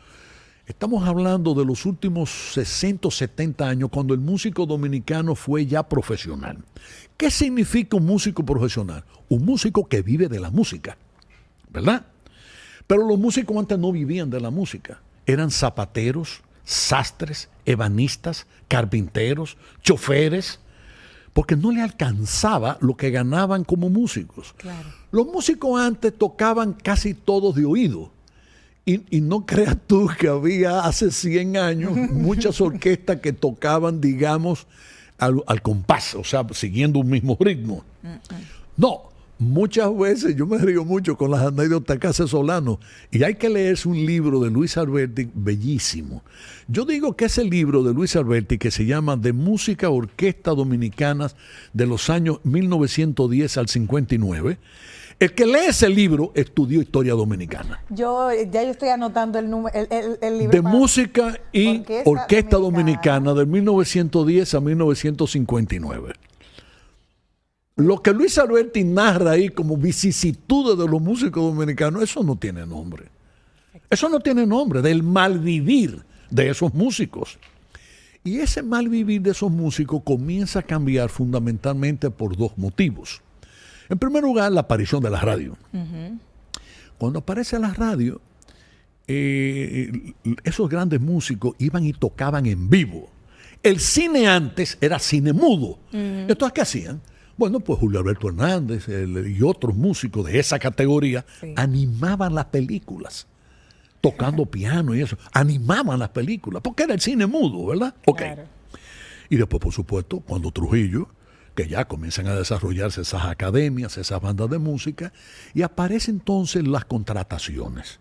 S2: Estamos hablando de los últimos 60 o 70 años, cuando el músico dominicano fue ya profesional. ¿Qué significa un músico profesional? Un músico que vive de la música, ¿verdad? Pero los músicos antes no vivían de la música. Eran zapateros, sastres, ebanistas, carpinteros, choferes, porque no le alcanzaba lo que ganaban como músicos.
S1: Claro.
S2: Los músicos antes tocaban casi todos de oído. Y no creas tú que había hace 100 años muchas orquestas que tocaban, digamos, al compás, o sea, siguiendo un mismo ritmo. No, Muchas veces yo me río mucho con las anécdotas que hace Solano, y hay que leerse un libro de Luis Alberti bellísimo. Yo digo que ese libro de Luis Alberti, que se llama De Música Orquesta Dominicanas de los años 1910 al 59, el que lee ese libro estudió historia dominicana.
S1: Yo estoy anotando el libro.
S2: De Música y Orquesta Dominicana de 1910 a 1959. Lo que Luis Alberti narra ahí como vicisitudes de los músicos dominicanos, eso no tiene nombre. Eso no tiene nombre, del malvivir de esos músicos. Y ese malvivir de esos músicos comienza a cambiar fundamentalmente por dos motivos. En primer lugar, la aparición de la radio. Uh-huh. Cuando aparece la radio, esos grandes músicos iban y tocaban en vivo. El cine antes era cine mudo. Uh-huh. Entonces, ¿qué hacían? Bueno, pues Julio Alberto Hernández y otros músicos de esa categoría animaban las películas, tocando piano y eso. Animaban las películas, porque era el cine mudo, ¿verdad? Okay. Claro. Y después, por supuesto, cuando Trujillo, que ya comienzan a desarrollarse esas academias, esas bandas de música, y aparecen entonces las contrataciones.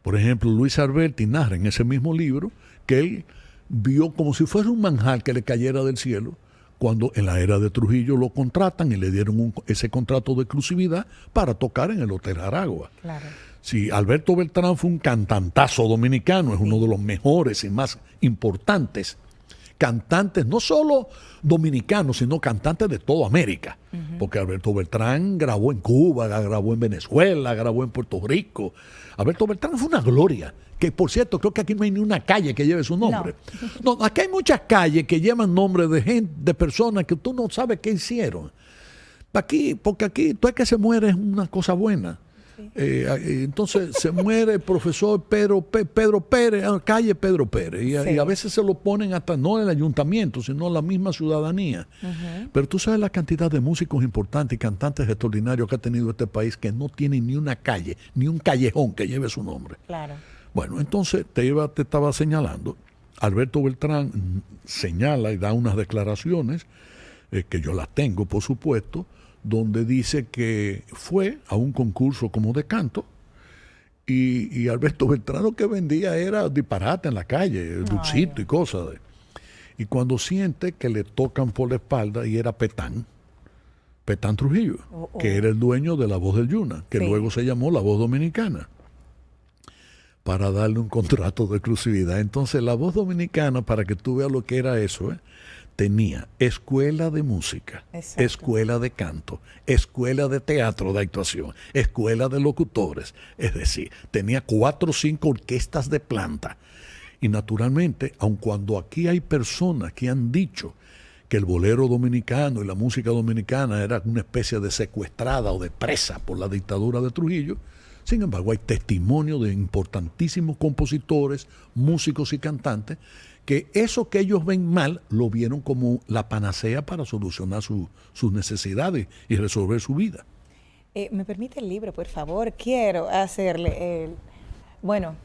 S2: Por ejemplo, Luis Alberti narra en ese mismo libro que él vio como si fuera un manjar que le cayera del cielo, cuando en la era de Trujillo lo contratan y le dieron ese contrato de exclusividad para tocar en el Hotel Aragua. Claro. Sí, Alberto Beltrán fue un cantantazo dominicano, es uno de los mejores y más importantes cantantes, no solo dominicanos, sino cantantes de toda América. Uh-huh. Porque Alberto Beltrán grabó en Cuba, grabó en Venezuela, grabó en Puerto Rico. Alberto Beltrán fue una gloria. Que por cierto, creo que aquí no hay ni una calle que lleve su nombre. No, aquí hay muchas calles que llevan nombres de gente, de personas que tú no sabes qué hicieron. Porque aquí todo el que se muere es una cosa buena. Sí. Entonces se muere el profesor Pedro Pérez, calle Pedro Pérez. Y a veces se lo ponen hasta no el ayuntamiento, sino la misma ciudadanía. Uh-huh. Pero tú sabes la cantidad de músicos importantes y cantantes extraordinarios que ha tenido este país que no tienen ni una calle, ni un callejón que lleve su nombre.
S1: Claro.
S2: Bueno, entonces te estaba señalando, Alberto Beltrán señala y da unas declaraciones, que yo las tengo, por supuesto, donde dice que fue a un concurso como de canto y Alberto Beltrán lo que vendía era disparate en la calle, dulcito y cosas. Y cuando siente que le tocan por la espalda, y era Petán Trujillo, que era el dueño de La Voz del Yuna, que luego se llamó La Voz Dominicana, para darle un contrato de exclusividad. Entonces, La Voz Dominicana, para que tú veas lo que era eso, tenía escuela de música, exacto, escuela de canto, escuela de teatro de actuación, escuela de locutores. Es decir, tenía 4 o 5 orquestas de planta. Y naturalmente, aun cuando aquí hay personas que han dicho que el bolero dominicano y la música dominicana era una especie de secuestrada o de presa por la dictadura de Trujillo, sin embargo, hay testimonio de importantísimos compositores, músicos y cantantes que eso que ellos ven mal lo vieron como la panacea para solucionar sus necesidades y resolver su vida.
S1: ¿Me permite el libro, por favor? Quiero hacerle Bueno,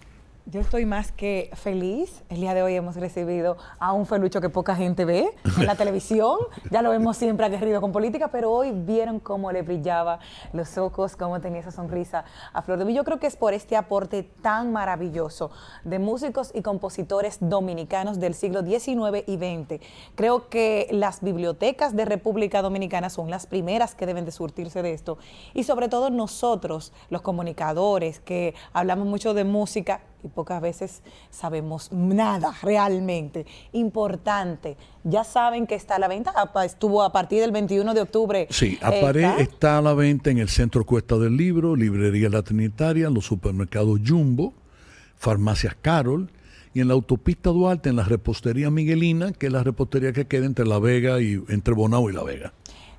S1: yo estoy más que feliz. El día de hoy hemos recibido a un Felucho que poca gente ve en la televisión. Ya lo vemos siempre aguerrido con política, pero hoy vieron cómo le brillaba los ojos, cómo tenía esa sonrisa a flor de piel. Yo creo que es por este aporte tan maravilloso de músicos y compositores dominicanos del siglo XIX y XX. Creo que las bibliotecas de República Dominicana son las primeras que deben de surtirse de esto. Y sobre todo nosotros, los comunicadores, que hablamos mucho de música y pocas veces sabemos nada realmente importante. Ya saben que está a la venta, estuvo a partir del 21 de octubre.
S2: Sí, está a la venta en el Centro Cuesta del Libro, Librería La Trinitaria, los supermercados Jumbo, Farmacias Carol, y en la autopista Duarte, en la repostería Miguelina, que es la repostería que queda entre La Vega y entre Bonao y La Vega.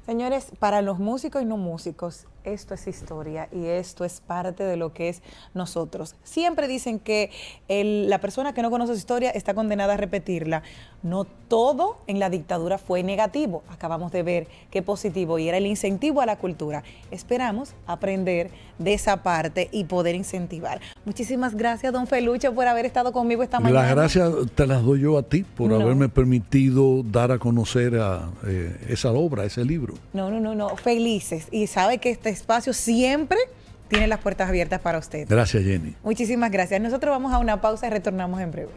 S1: Señores, para los músicos y no músicos, esto es historia y esto es parte de lo que es nosotros. Siempre dicen que la persona que no conoce su historia está condenada a repetirla. No todo en la dictadura fue negativo. Acabamos de ver qué positivo y era el incentivo a la cultura. Esperamos aprender de esa parte y poder incentivar. Muchísimas gracias, don Felucho, por haber estado conmigo esta mañana.
S2: Las gracias te las doy yo a ti por haberme permitido dar a conocer esa obra, ese libro.
S1: No. Felices. Y sabe que este espacio siempre tiene las puertas abiertas para usted.
S2: Gracias, Jenny.
S1: Muchísimas gracias. Nosotros vamos a una pausa y retornamos en breve.